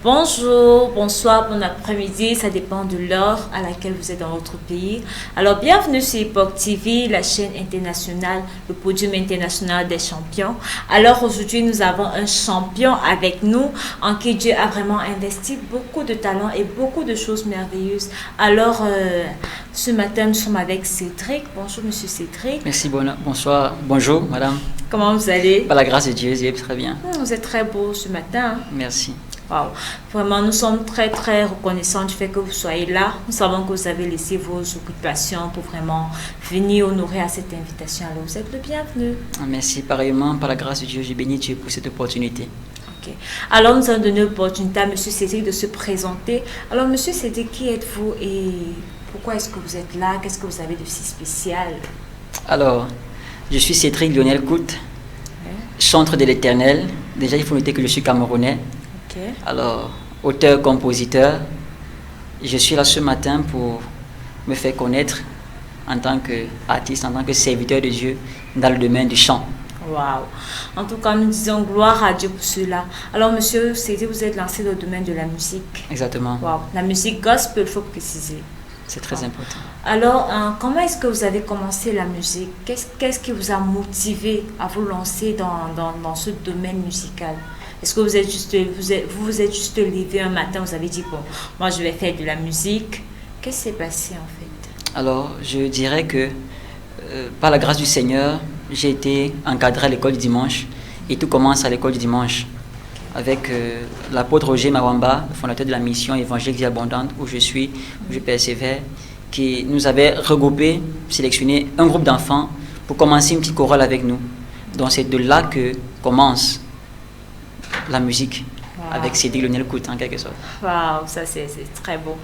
Bonjour, bonsoir, bon après-midi, ça dépend de l'heure à laquelle vous êtes dans votre pays. Alors, bienvenue sur Epoch TV, la chaîne internationale, le podium international des champions. Alors, aujourd'hui, nous avons un champion avec nous en qui Dieu a vraiment investi beaucoup de talent et beaucoup de choses merveilleuses. Alors, ce matin, nous sommes avec Cédric. Bonjour, monsieur Cédric. Merci, bonsoir, bonjour, madame. Comment vous allez? Par la grâce de Dieu, je vais très bien. Vous êtes très beau ce matin. Merci. Wow. Vraiment, nous sommes très reconnaissants du fait que vous soyez là. Nous savons que vous avez laissé vos occupations pour vraiment venir honorer à cette invitation. Alors, vous êtes le bienvenu. Merci, pareillement, par la grâce de Dieu, je bénis Dieu pour cette opportunité. Ok. Alors, nous allons donner l'opportunité à M. Cédric de se présenter. Alors, M. Cédric, qui êtes-vous et pourquoi est-ce que vous êtes là? Qu'est-ce que vous avez de si spécial? Alors, je suis Cédric Lionel Coute, chantre de l'Éternel. Déjà, il faut noter que je suis camerounais. Alors, auteur-compositeur, je suis là ce matin pour me faire connaître en tant qu'artiste, en tant que serviteur de Dieu dans le domaine du chant. Waouh! En tout cas, nous disons gloire à Dieu pour cela. Alors, monsieur Cédric, vous êtes lancé dans le domaine de la musique. Exactement. Waouh! La musique gospel, il faut préciser. C'est très important. Alors, comment est-ce que vous avez commencé la musique? Qu'est-ce qui vous a motivé à vous lancer dans ce domaine musical? Est-ce que vous êtes juste levé un matin, vous avez dit, bon, moi je vais faire de la musique. Qu'est-ce qui s'est passé en fait? Alors, je dirais que par la grâce du Seigneur, j'ai été encadré à l'école du dimanche et tout commence à l'école du dimanche avec l'apôtre Roger Mawamba, le fondateur de la mission évangélique Vie Abondante où je persévère, qui nous avait regroupé, sélectionné un groupe d'enfants pour commencer une petite chorale avec nous. Donc c'est de là que commence la musique. Wow. Avec Cédric Lionel Coute en quelque sorte. Waouh, ça c'est très beau.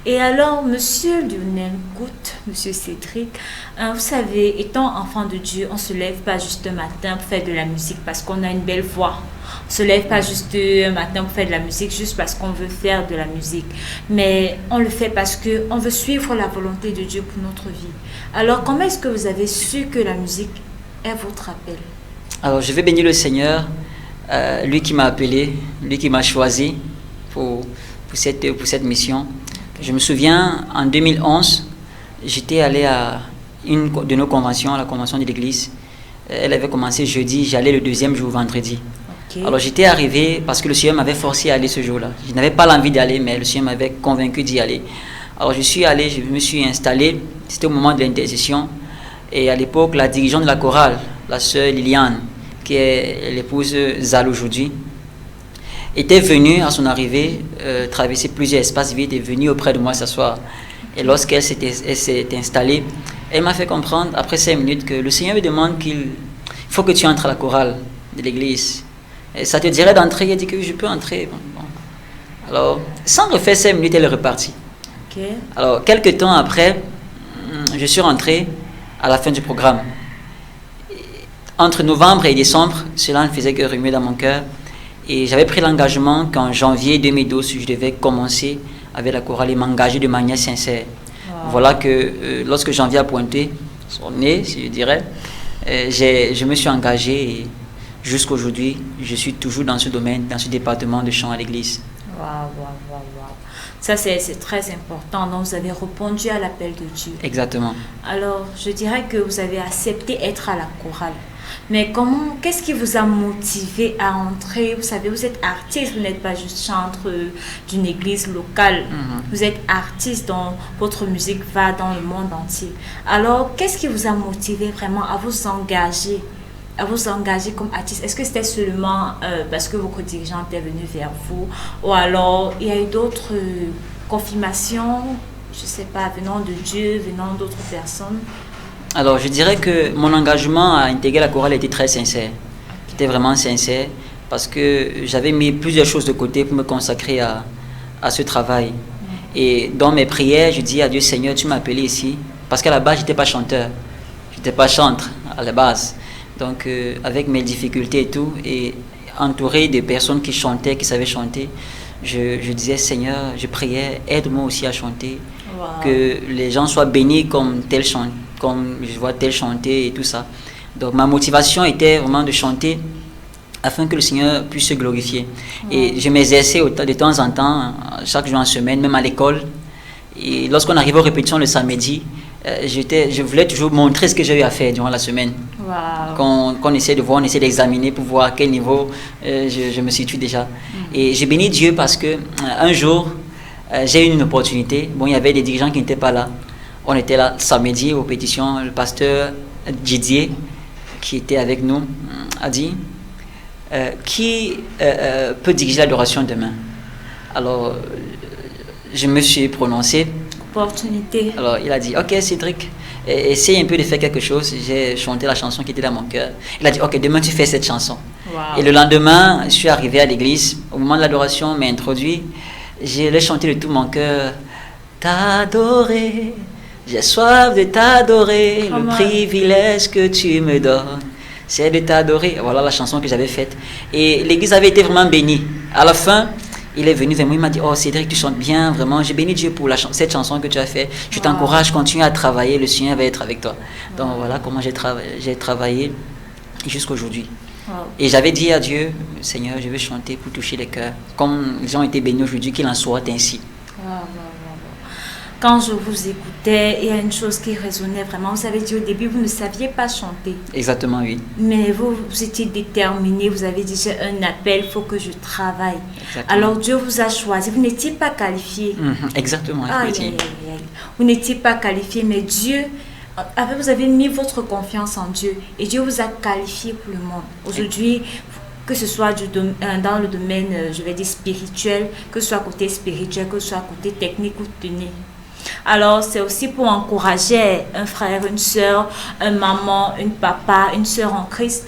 Et alors, monsieur Lionel Coute, monsieur Cédric, vous savez, étant enfant de Dieu, on ne se lève pas juste un matin pour faire de la musique parce qu'on a une belle voix. On ne se lève pas juste un matin pour faire de la musique juste parce qu'on veut faire de la musique. Mais on le fait parce qu'on veut suivre la volonté de Dieu pour notre vie. Alors, comment est-ce que vous avez su que la musique est votre appel? Alors, je vais bénir le Seigneur. Lui qui m'a appelé, lui qui m'a choisi pour cette mission. Je me souviens, en 2011, j'étais allé à une de nos conventions, à la convention de l'église. Elle avait commencé jeudi, j'allais le deuxième jour, vendredi. Okay. Alors j'étais arrivé parce que le Seigneur m'avait forcé à aller ce jour-là. Je n'avais pas l'envie d'aller, mais le Seigneur m'avait convaincu d'y aller. Alors je suis allé, je me suis installé, c'était au moment de l'intercession. Et à l'époque, la dirigeante de la chorale, la sœur Liliane, qui est l'épouse Zal aujourd'hui, était venue à son arrivée traverser plusieurs espaces vides et venue auprès de moi s'asseoir. Et lorsqu'elle s'est installée, elle m'a fait comprendre, après 5 minutes, que le Seigneur me demande qu'il faut que tu entres à la chorale de l'église. Et ça te dirait d'entrer? Elle dit que je peux entrer. Bon. Alors, sans refaire 5 minutes, elle est repartie. Okay. Alors, quelques temps après, je suis rentré à la fin du programme. Entre novembre et décembre, cela ne faisait que remuer dans mon cœur. Et j'avais pris l'engagement qu'en janvier 2012, je devais commencer avec la chorale et m'engager de manière sincère. Wow. Voilà que lorsque janvier a pointé son nez, si je dirais, je me suis engagé et jusqu'aujourd'hui, je suis toujours dans ce domaine, dans ce département de chant à l'église. Waouh. Ça, c'est très important. Donc, vous avez répondu à l'appel de Dieu. Exactement. Alors, je dirais que vous avez accepté être à la chorale. Mais qu'est-ce qui vous a motivé à entrer? Vous savez, vous êtes artiste, vous n'êtes pas juste chantre d'une église locale. Vous êtes artiste, dont votre musique va dans le monde entier. Alors, qu'est-ce qui vous a motivé vraiment à vous engager comme artiste? Est-ce que c'était seulement parce que vos dirigeants étaient venus vers vous? Ou alors, il y a eu d'autres confirmations, je ne sais pas, venant de Dieu, venant d'autres personnes? Alors, je dirais que mon engagement à intégrer la chorale était très sincère. C'était vraiment sincère parce que j'avais mis plusieurs choses de côté pour me consacrer à ce travail. Et dans mes prières, je dis à Dieu, Seigneur, tu m'as appelé ici. Parce qu'à la base, je n'étais pas chanteur. Je n'étais pas chantre à la base. Donc, avec mes difficultés et tout, et entouré de personnes qui chantaient, qui savaient chanter, je disais, Seigneur, je priais, aide-moi aussi à chanter. Wow. Que les gens soient bénis comme je vois tel chanter et tout ça. Donc ma motivation était vraiment de chanter afin que le Seigneur puisse se glorifier. Et je m'exerçais de temps en temps, chaque jour en semaine, même à l'école. Et lorsqu'on arrivait aux répétitions le samedi, je voulais toujours montrer ce que j'ai eu à faire durant la semaine. Qu'on essaie de voir, on essaie d'examiner pour voir à quel niveau je me situe déjà. Et j'ai béni Dieu parce que un jour, j'ai eu une opportunité. Bon, il y avait des dirigeants qui n'étaient pas là. On était là samedi aux répétitions. Le pasteur Didier, qui était avec nous, a dit qui peut diriger l'adoration demain? Alors, je me suis prononcé. Opportunité. Alors, il a dit, ok Cédric, essaye un peu de faire quelque chose. J'ai chanté la chanson qui était dans mon cœur. Il a dit, ok, demain tu fais cette chanson. Et le lendemain, je suis arrivé à l'église. Au moment de l'adoration, on m'a introduit. J'ai chanté de tout mon cœur. T'adorer, j'ai soif de t'adorer. Le privilège que tu me donnes, c'est de t'adorer. Voilà la chanson que j'avais faite. Et l'église avait été vraiment bénie. À la fin, il est venu vers moi, il m'a dit, oh Cédric, tu chantes bien, vraiment, j'ai béni Dieu pour cette chanson que tu as faite. Je t'encourage, continue à travailler, le Seigneur va être avec toi. Donc voilà comment j'ai travaillé jusqu'aujourd'hui. Et j'avais dit à Dieu, Seigneur, je veux chanter pour toucher les cœurs. Comme ils ont été bénis aujourd'hui, qu'il en soit ainsi. Quand je vous écoutais, il y a une chose qui résonnait vraiment. Vous avez dit au début, vous ne saviez pas chanter. Exactement, oui. Mais vous étiez déterminé, vous avez dit, j'ai un appel, il faut que je travaille. Exactement. Alors Dieu vous a choisi, vous n'étiez pas qualifié. Exactement. Vous n'étiez pas qualifié, mais Dieu, vous avez mis votre confiance en Dieu et Dieu vous a qualifié pour le monde. Aujourd'hui, que ce soit dans le domaine, je vais dire spirituel, que ce soit côté spirituel, que ce soit côté technique ou technique. Alors, c'est aussi pour encourager un frère, une soeur, un maman, une papa, une soeur en Christ.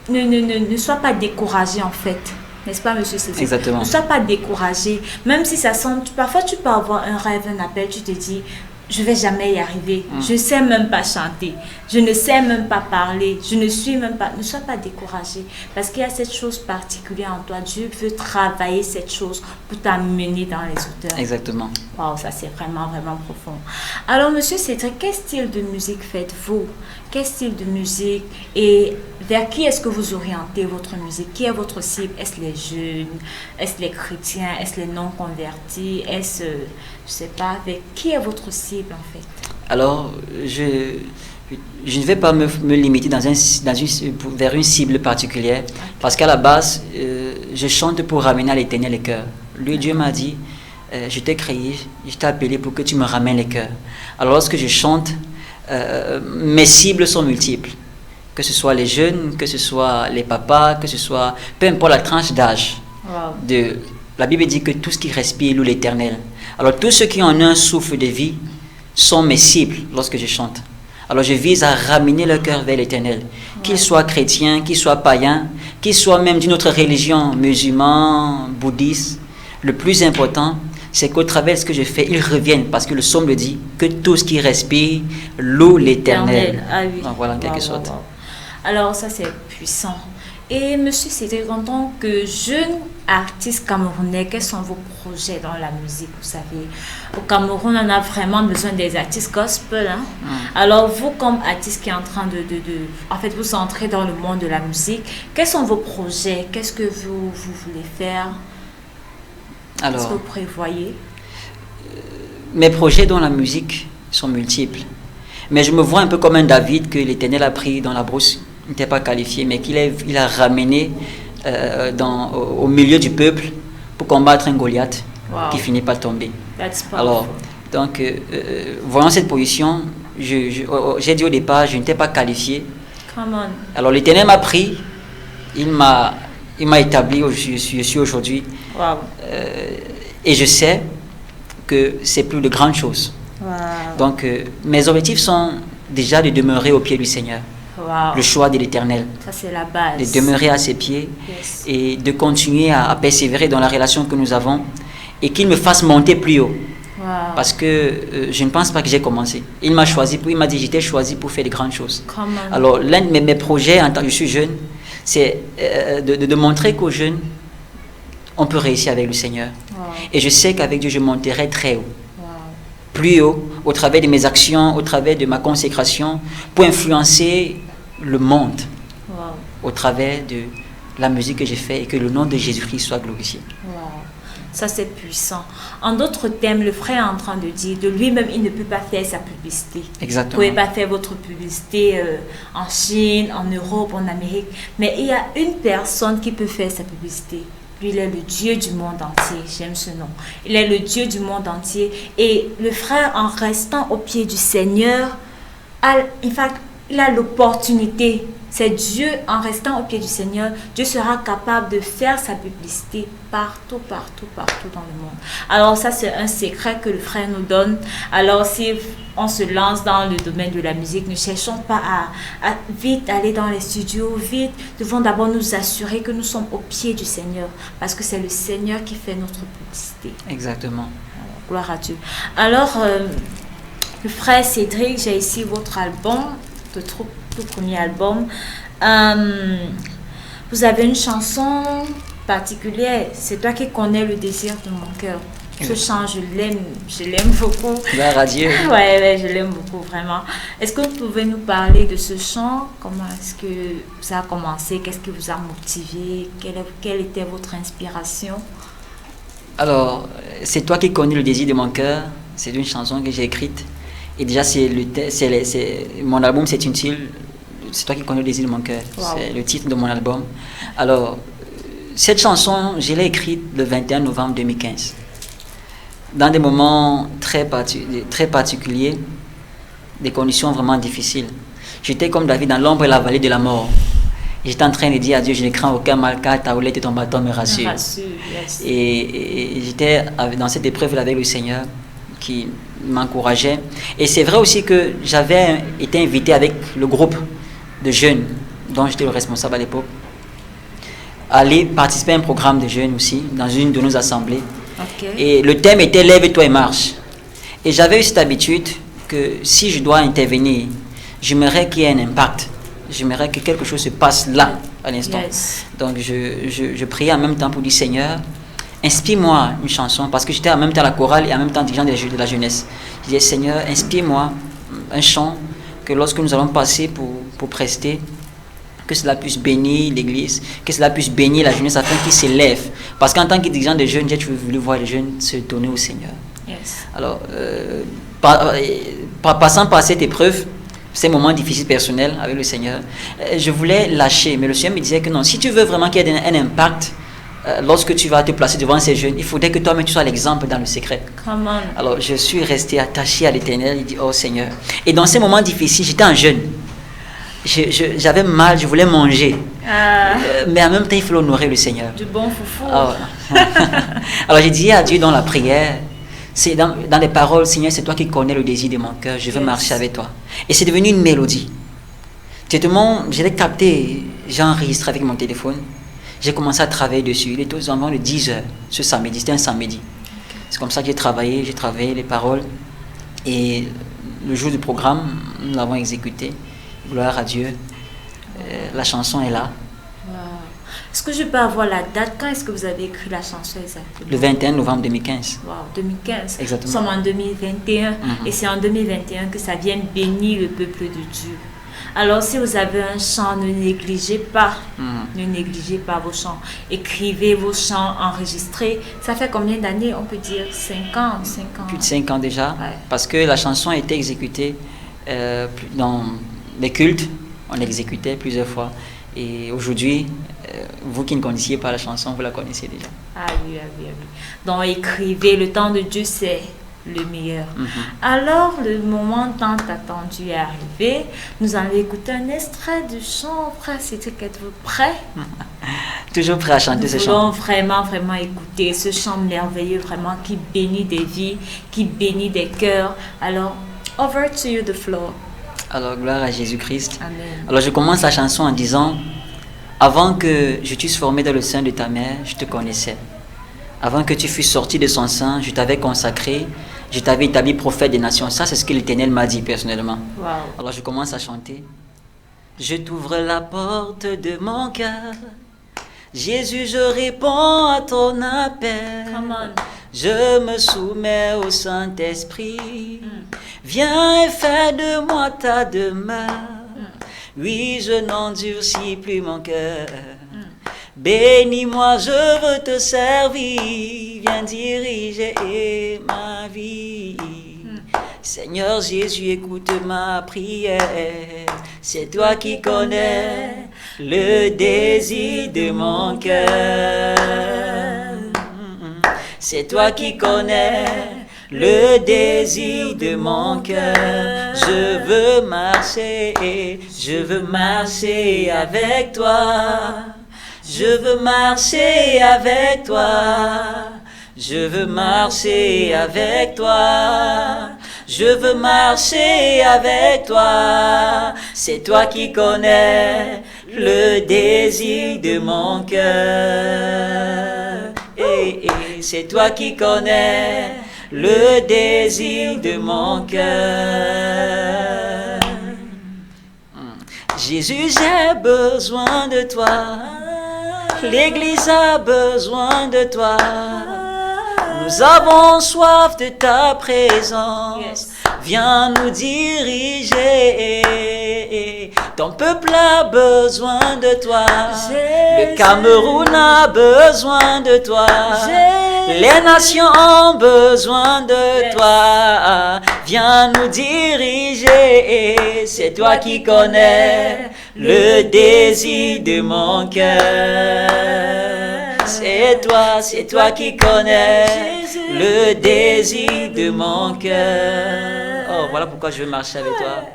Ne sois pas découragé en fait. N'est-ce pas, monsieur Cécile? Exactement. Ne sois pas découragé. Même si ça semble... Parfois, tu peux avoir un rêve, un appel, tu te dis... Je ne vais jamais y arriver. Je ne sais même pas chanter. Je ne sais même pas parler. Je ne suis même pas... Ne sois pas découragé. Parce qu'il y a cette chose particulière en toi. Dieu veut travailler cette chose pour t'amener dans les hauteurs. Exactement. Wow, ça c'est vraiment, vraiment profond. Alors, monsieur Cédric, quel style de musique faites-vous? Quel style de musique? Et vers qui est-ce que vous orientez votre musique? Qui est votre cible? Est-ce les jeunes? Est-ce les chrétiens? Est-ce les non-convertis? Est-ce... je sais pas, avec qui est votre cible en fait? Alors, je ne vais pas me limiter vers une cible particulière, parce qu'à la base, je chante pour ramener à l'Éternel les cœurs. Lui, Dieu m'a dit, je t'ai créé, je t'ai appelé pour que tu me ramènes les cœurs. Alors lorsque je chante, mes cibles sont multiples. Que ce soit les jeunes, que ce soit les papas, que ce soit, peu importe la tranche d'âge. La Bible dit que tout ce qui respire loue l'Éternel. Alors tous ceux qui ont un souffle de vie sont mes cibles lorsque je chante. Alors je vise à ramener leur cœur vers l'Éternel. Qu'ils soient chrétiens, qu'ils soient païens, qu'ils soient même d'une autre religion, musulmans, bouddhistes. Le plus important, c'est qu'au travers de ce que je fais, ils reviennent, parce que le psaume le dit, que tout ce qui respire loue l'Éternel. Ah oui. Donc voilà, en quelque sorte. Alors ça c'est puissant. Et monsieur Cédric, en tant que jeune artiste camerounais, quels sont vos projets dans la musique? Vous savez, au Cameroun, on a vraiment besoin des artistes gospel. Hein? Alors vous, comme artiste qui est en train en fait, vous entrez dans le monde de la musique, quels sont vos projets? Qu'est-ce que vous voulez faire? Qu'est-ce que vous prévoyez? Mes projets dans la musique sont multiples. Mais je me vois un peu comme un David que l'Éternel a pris dans la brousse. Il n'était pas qualifié, mais il a ramené au milieu du peuple pour combattre un Goliath qui finit par tomber. Alors, donc, voyant cette position, j'ai dit au départ, je n'étais pas qualifié. Alors, l'Éternel m'a pris, il m'a établi où je suis aujourd'hui. Et je sais que c'est plus de grandes choses. Donc, mes objectifs sont déjà de demeurer au pied du Seigneur. Le choix de l'Éternel. Ça, c'est la base. De demeurer à ses pieds et de continuer à persévérer dans la relation que nous avons et qu'il me fasse monter plus haut. Parce que je ne pense pas que j'ai commencé. Il m'a choisi, il m'a dit j'étais choisi pour faire de grandes choses. Alors, l'un de mes projets en tant que je suis jeune, c'est de montrer qu'aux jeunes, on peut réussir avec le Seigneur. Et je sais qu'avec Dieu, je monterai très haut. Plus haut, au travers de mes actions, au travers de ma consécration, pour influencer le monde, au travers la musique que j'ai faite et que le nom de Jésus-Christ soit glorifié. Wow. Ça, c'est puissant. En d'autres termes, le frère est en train de dire, de lui-même, il ne peut pas faire sa publicité. Exactement. Vous ne pouvez pas faire votre publicité en Chine, en Europe, en Amérique. Mais il y a une personne qui peut faire sa publicité. Lui, il est le Dieu du monde entier. J'aime ce nom. Il est le Dieu du monde entier. Et le frère, en restant au pied du Seigneur, il a l'opportunité. C'est Dieu, en restant au pied du Seigneur, Dieu sera capable de faire sa publicité partout dans le monde. Alors ça, c'est un secret que le frère nous donne. Alors si on se lance dans le domaine de la musique, ne cherchons pas à vite aller dans les studios, vite. Devons d'abord nous assurer que nous sommes au pied du Seigneur, parce que c'est le Seigneur qui fait notre publicité. Exactement. Alors, gloire à Dieu. Alors, le frère Cédric, j'ai ici votre album, votre tout premier album. Vous avez une chanson particulière. C'est toi qui connais le désir de mon cœur. Ce chant, je l'aime beaucoup. Gloire à Dieu. Ouais, je l'aime beaucoup, vraiment. Est-ce que vous pouvez nous parler de ce chant? Comment est-ce que ça a commencé? Qu'est-ce qui vous a motivé? Quelle était votre inspiration? Alors, c'est toi qui connais le désir de mon cœur. C'est une chanson que j'ai écrite. Et déjà, mon album, c'est toi qui connais le désir de mon cœur. Wow. C'est le titre de mon album. Alors, cette chanson, je l'ai écrite le 21 novembre 2015. Dans des moments très particuliers, des conditions vraiment difficiles. J'étais comme David dans l'ombre et la vallée de la mort. J'étais en train de dire à Dieu, je ne crains aucun mal car ta houlette et ton bâton me rassurent. Yes. Et j'étais dans cette épreuve avec le Seigneur qui m'encourageait. Et c'est vrai aussi que j'avais été invité avec le groupe de jeunes dont j'étais le responsable à l'époque à aller participer à un programme de jeunes aussi dans une de nos assemblées. Okay. Et le thème était lève-toi et marche. Et j'avais eu cette habitude que si je dois intervenir, j'aimerais qu'il y ait un impact. J'aimerais que quelque chose se passe là à l'instant. Yes. Donc je priais en même temps pour dire Seigneur, inspire-moi une chanson, parce que j'étais en même temps à la chorale et en même temps dirigeant de la jeunesse. Je disais, Seigneur, inspire-moi un chant que lorsque nous allons passer pour prester, que cela puisse bénir l'église, que cela puisse bénir la jeunesse afin qu'ils s'élèvent. Parce qu'en tant que dirigeant des jeunes, j'ai toujours voulu voir les jeunes se donner au Seigneur. Yes. Alors, passant par cette épreuve, ces moments difficiles personnels avec le Seigneur, je voulais lâcher, mais le Seigneur me disait que non, si tu veux vraiment qu'il y ait un impact, lorsque tu vas te placer devant ces jeunes, il faudrait que toi-même tu sois l'exemple dans le secret. Come on. Alors je suis resté attaché à l'Éternel, il dit, oh Seigneur. Et dans ces moments difficiles, j'étais un jeune. J'avais mal, je voulais manger. Mais en même temps, il fallait honorer le Seigneur. Du bon foufou. Alors j'ai dit à Dieu dans la prière, c'est dans les paroles, Seigneur, c'est toi qui connais le désir de mon cœur, je veux marcher avec toi. Et c'est devenu une mélodie. Je l'ai capté, j'ai enregistré avec mon téléphone. J'ai commencé à travailler dessus. Il était aux environs de 10 heures ce samedi. C'était un samedi. Okay. C'est comme ça que j'ai travaillé les paroles. Et le jour du programme, nous l'avons exécuté. Gloire à Dieu. La chanson est là. Wow. Est-ce que je peux avoir la date? Quand est-ce que vous avez écrit la chanson exactement? Le 21 novembre 2015. Wow, 2015. Exactement. Nous sommes en 2021. Et c'est en 2021 que ça vient bénir le peuple de Dieu. Alors, si vous avez un chant, ne négligez pas. Ne négligez pas vos chants. Écrivez vos chants, enregistrez. Ça fait combien d'années? On peut dire 5 ans. Plus de 5 ans déjà. Ouais. Parce que la chanson a été exécutée dans les cultes. On l'exécutait plusieurs fois. Et aujourd'hui, vous qui ne connaissiez pas la chanson, vous la connaissez déjà. Ah oui. Donc, écrivez. Le temps de Dieu, c'est le meilleur. Alors, le moment tant attendu est arrivé. Nous allons écouter un extrait du chant. Frère Cédric, êtes-vous prêt? Toujours prêt à chanter ce chant. Nous voulons vraiment écouter ce chant merveilleux, vraiment, qui bénit des vies, qui bénit des cœurs. Alors, over to you, the floor. Alors, gloire à Jésus-Christ. Amen. Alors, je commence la chanson en disant, avant que je t'eusse formé dans le sein de ta mère, je te connaissais. Avant que tu fusses sorti de son sein, je t'avais consacré, je t'avais établi prophète des nations. Ça, c'est ce que l'Éternel m'a dit personnellement. Wow. Alors, je commence à chanter. Je t'ouvre la porte de mon cœur. Jésus, je réponds à ton appel. Come on. Je me soumets au Saint-Esprit. Viens et fais de moi ta demeure. Oui, je n'endurcis plus mon cœur. Bénis-moi, je veux te servir. Viens diriger ma vie. Seigneur Jésus, écoute ma prière. C'est toi qui connais le désir de mon cœur. C'est toi qui connais le désir de mon cœur. Je veux marcher avec toi. Je veux marcher avec toi. Je veux marcher avec toi. Je veux marcher avec toi. C'est toi qui connais le désir de mon cœur. C'est toi qui connais le désir de mon cœur. Jésus, j'ai besoin de toi. L'Église a besoin de toi. Nous avons soif de ta présence. Viens nous diriger. Ton peuple a besoin de toi. Le Cameroun a besoin de toi. Les nations ont besoin de toi. Viens nous diriger. C'est toi qui connais le désir de mon cœur. C'est toi qui connais le désir de mon cœur. Oh, voilà pourquoi je veux marcher avec toi.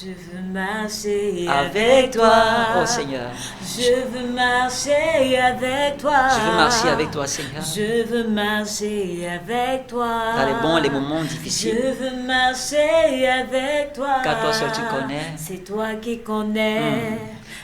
Je veux marcher avec toi, oh Seigneur. Je veux marcher avec toi. Je veux marcher avec toi, Seigneur. Je veux marcher avec toi. Dans les bons et les moments difficiles. Je veux marcher avec toi. Car toi seul tu connais. C'est toi qui connais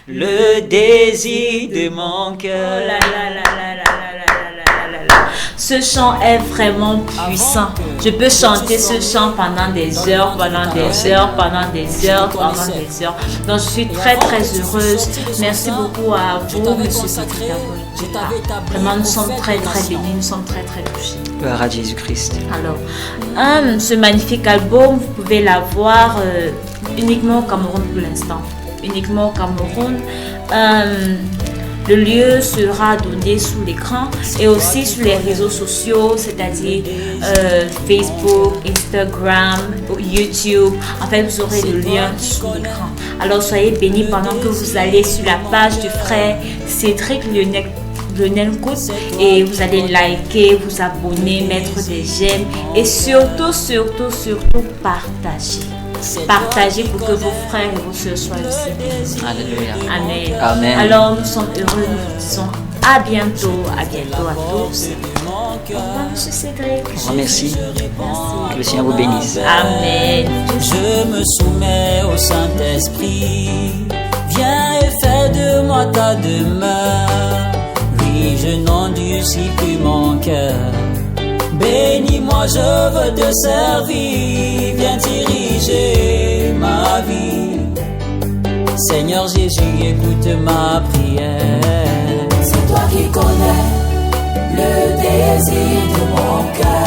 le désir de mon cœur. Oh là là là là là là là là là. Ce chant est vraiment puissant. Je peux chanter ce chant pendant des heures, pendant des heures, pendant des heures, pendant des heures. Donc je suis très très heureuse. Merci beaucoup à vous, Monsieur Patrick. Vraiment, nous sommes très très bénis, nous sommes très très touchés. Gloire à Jésus-Christ. Alors, ce magnifique album, vous pouvez l'avoir uniquement au Cameroun pour l'instant. Uniquement au Cameroun. Le lieu sera donné sous l'écran et aussi sur les réseaux sociaux, c'est-à-dire Facebook, Instagram, YouTube. En fait, vous aurez le lien sous l'écran. Alors, soyez bénis pendant que vous allez sur la page du frère Cédric Lionel Coutts et vous allez liker, vous abonner, mettre des j'aime et surtout partager. Partagez pour que vos frères et vos soeurs soient aussi bénis. Alléluia. Amen. Amen. Alors nous sommes heureux, nous vous disons à bientôt à tous. Au revoir, Monsieur Cédric. Merci. Que le Seigneur vous bénisse. Amen. Je me soumets au Saint-Esprit. Viens et fais de moi ta demeure. Oui, je n'endurcis plus mon cœur. Bénis-moi, je veux te servir. Viens diriger ma vie. Seigneur Jésus, écoute ma prière. C'est toi qui connais le désir de mon cœur.